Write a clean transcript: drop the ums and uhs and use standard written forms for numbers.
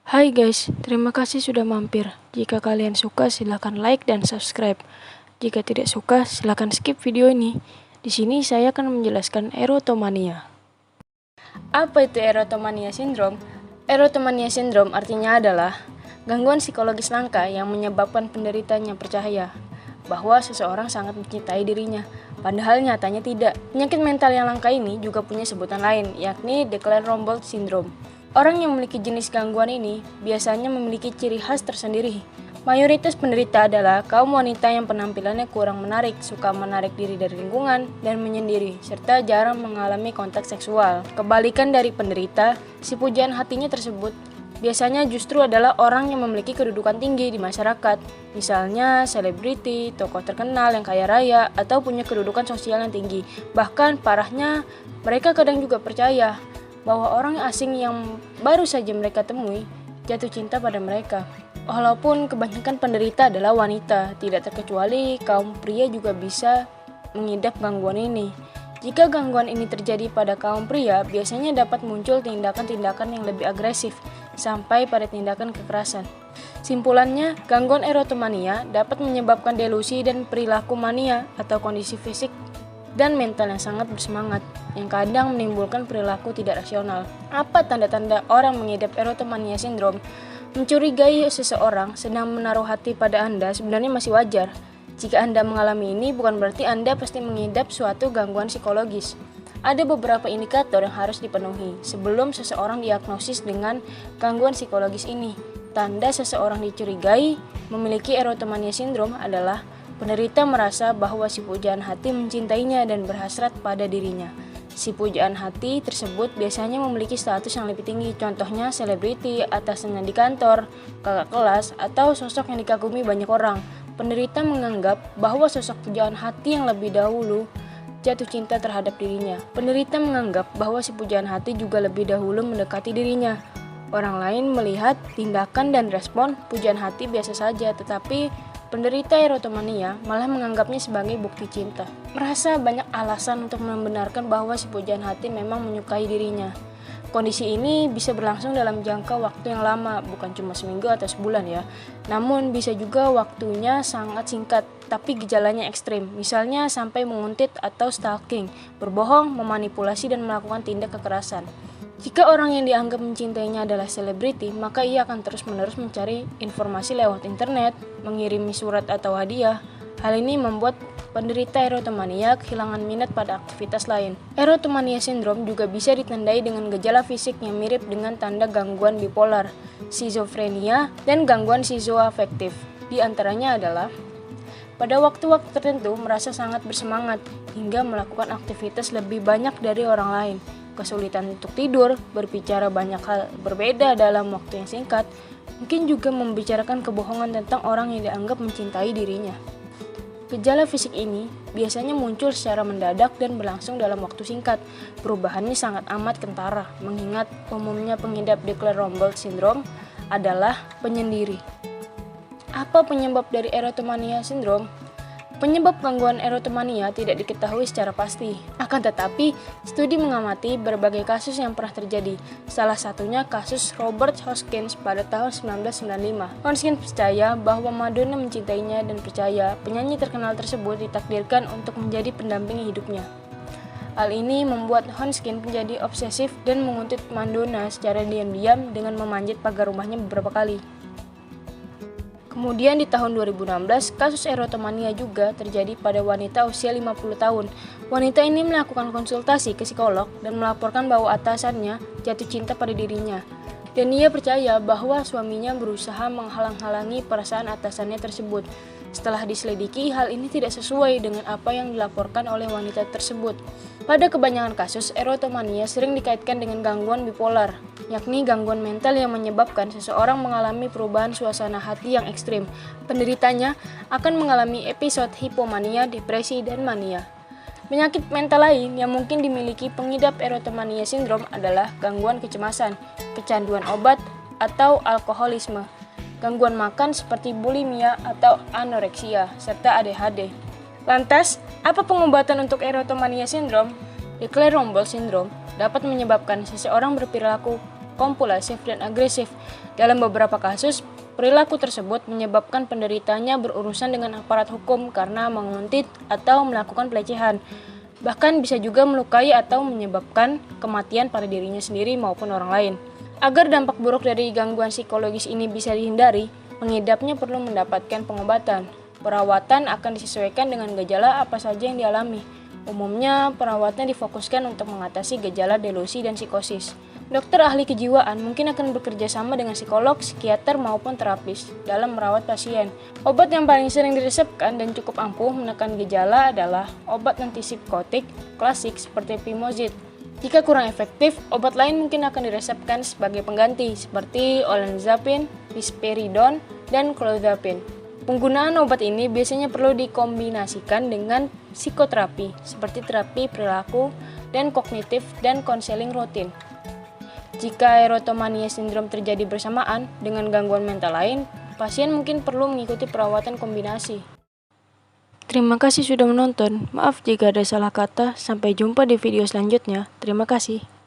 Hai guys, terima kasih sudah mampir. Jika kalian suka silahkan like dan subscribe. Jika tidak suka silahkan skip video ini. Di sini saya akan menjelaskan erotomania. Apa itu erotomania syndrome? Erotomania syndrome artinya adalah gangguan psikologis langka yang menyebabkan penderitanya percaya bahwa seseorang sangat mencintai dirinya, padahal nyatanya tidak. Penyakit mental yang langka ini juga punya sebutan lain, yakni Declerc-Rombault syndrome. Orang yang memiliki jenis gangguan ini biasanya memiliki ciri khas tersendiri. Mayoritas penderita adalah kaum wanita yang penampilannya kurang menarik, suka menarik diri dari lingkungan, dan menyendiri, serta jarang mengalami kontak seksual. Kebalikan dari penderita, si pujaan hatinya tersebut biasanya justru adalah orang yang memiliki kedudukan tinggi di masyarakat, misalnya selebriti, tokoh terkenal yang kaya raya, atau punya kedudukan sosial yang tinggi. Bahkan parahnya, mereka kadang juga percaya bahwa orang asing yang baru saja mereka temui jatuh cinta pada mereka. Walaupun kebanyakan penderita adalah wanita, tidak terkecuali kaum pria juga bisa mengidap gangguan ini. Jika gangguan ini terjadi pada kaum pria, biasanya dapat muncul tindakan-tindakan yang lebih agresif, sampai pada tindakan kekerasan. Simpulannya, gangguan erotomania dapat menyebabkan delusi dan perilaku mania atau kondisi fisik dan mental yang sangat bersemangat, yang kadang menimbulkan perilaku tidak rasional. Apa tanda-tanda orang mengidap erotomania syndrome? Mencurigai seseorang sedang menaruh hati pada Anda sebenarnya masih wajar. Jika Anda mengalami ini, bukan berarti Anda pasti mengidap suatu gangguan psikologis. Ada beberapa indikator yang harus dipenuhi sebelum seseorang diagnosis dengan gangguan psikologis ini. Tanda seseorang dicurigai memiliki erotomania syndrome adalah penderita merasa bahwa si pujaan hati mencintainya dan berhasrat pada dirinya. Si pujaan hati tersebut biasanya memiliki status yang lebih tinggi, contohnya selebriti, atasannya di kantor, kakak kelas, atau sosok yang dikagumi banyak orang. Penderita menganggap bahwa sosok pujaan hati yang lebih dahulu jatuh cinta terhadap dirinya. Penderita menganggap bahwa si pujaan hati juga lebih dahulu mendekati dirinya. Orang lain melihat tindakan dan respon pujaan hati biasa saja, tetapi penderita erotomania malah menganggapnya sebagai bukti cinta. Merasa banyak alasan untuk membenarkan bahwa si pujaan hati memang menyukai dirinya. Kondisi ini bisa berlangsung dalam jangka waktu yang lama, bukan cuma seminggu atau sebulan ya. Namun bisa juga waktunya sangat singkat, tapi gejalanya ekstrim. Misalnya sampai menguntit atau stalking, berbohong, memanipulasi, dan melakukan tindak kekerasan. Jika orang yang dianggap mencintainya adalah selebriti, maka ia akan terus-menerus mencari informasi lewat internet, mengirimi surat atau hadiah. Hal ini membuat penderita erotomania kehilangan minat pada aktivitas lain. Erotomania syndrome juga bisa ditandai dengan gejala fisik yang mirip dengan tanda gangguan bipolar, skizofrenia, dan gangguan skizoafektif. Di antaranya adalah pada waktu-waktu tertentu merasa sangat bersemangat hingga melakukan aktivitas lebih banyak dari orang lain, kesulitan untuk tidur, berbicara banyak hal berbeda dalam waktu yang singkat, mungkin juga membicarakan kebohongan tentang orang yang dianggap mencintai dirinya. Gejala fisik ini biasanya muncul secara mendadak dan berlangsung dalam waktu singkat. Perubahannya sangat amat kentara, mengingat umumnya pengidap Declerc-Rombault syndrome adalah penyendiri. Apa penyebab dari erotomania syndrome? Penyebab gangguan erotomania tidak diketahui secara pasti. Akan tetapi, studi mengamati berbagai kasus yang pernah terjadi. Salah satunya kasus Robert Hoskins pada tahun 1995. Hoskins percaya bahwa Madonna mencintainya dan percaya penyanyi terkenal tersebut ditakdirkan untuk menjadi pendamping hidupnya. Hal ini membuat Hoskins menjadi obsesif dan menguntit Madonna secara diam-diam dengan memanjat pagar rumahnya beberapa kali. Kemudian di tahun 2016, kasus erotomania juga terjadi pada wanita usia 50 tahun. Wanita ini melakukan konsultasi ke psikolog dan melaporkan bahwa atasannya jatuh cinta pada dirinya. Dan ia percaya bahwa suaminya berusaha menghalang-halangi perasaan atasannya tersebut. Setelah diselidiki, hal ini tidak sesuai dengan apa yang dilaporkan oleh wanita tersebut. Pada kebanyakan kasus, erotomania sering dikaitkan dengan gangguan bipolar, yakni gangguan mental yang menyebabkan seseorang mengalami perubahan suasana hati yang ekstrim. Penderitanya akan mengalami episode hipomania, depresi, dan mania. Penyakit mental lain yang mungkin dimiliki pengidap erotomania syndrome adalah gangguan kecemasan, kecanduan obat, atau alkoholisme, gangguan makan seperti bulimia atau anoreksia, serta ADHD. Lantas, apa pengobatan untuk erotomania syndrome? Declerc-Rombault syndrome dapat menyebabkan seseorang berperilaku kompulsif, dan agresif. Dalam beberapa kasus, perilaku tersebut menyebabkan penderitanya berurusan dengan aparat hukum karena menguntit atau melakukan pelecehan. Bahkan bisa juga melukai atau menyebabkan kematian pada dirinya sendiri maupun orang lain. Agar dampak buruk dari gangguan psikologis ini bisa dihindari, pengidapnya perlu mendapatkan pengobatan. Perawatan akan disesuaikan dengan gejala apa saja yang dialami. Umumnya, perawatan difokuskan untuk mengatasi gejala delusi dan psikosis. Dokter ahli kejiwaan mungkin akan bekerja sama dengan psikolog, psikiater, maupun terapis dalam merawat pasien. Obat yang paling sering diresepkan dan cukup ampuh menekan gejala adalah obat antipsikotik klasik seperti Pimozid. Jika kurang efektif, obat lain mungkin akan diresepkan sebagai pengganti seperti olanzapine, risperidon, dan clozapine. Penggunaan obat ini biasanya perlu dikombinasikan dengan psikoterapi seperti terapi perilaku dan kognitif dan konseling rutin. Jika erotomania sindrom terjadi bersamaan dengan gangguan mental lain, pasien mungkin perlu mengikuti perawatan kombinasi. Terima kasih sudah menonton. Maaf jika ada salah kata. Sampai jumpa di video selanjutnya. Terima kasih.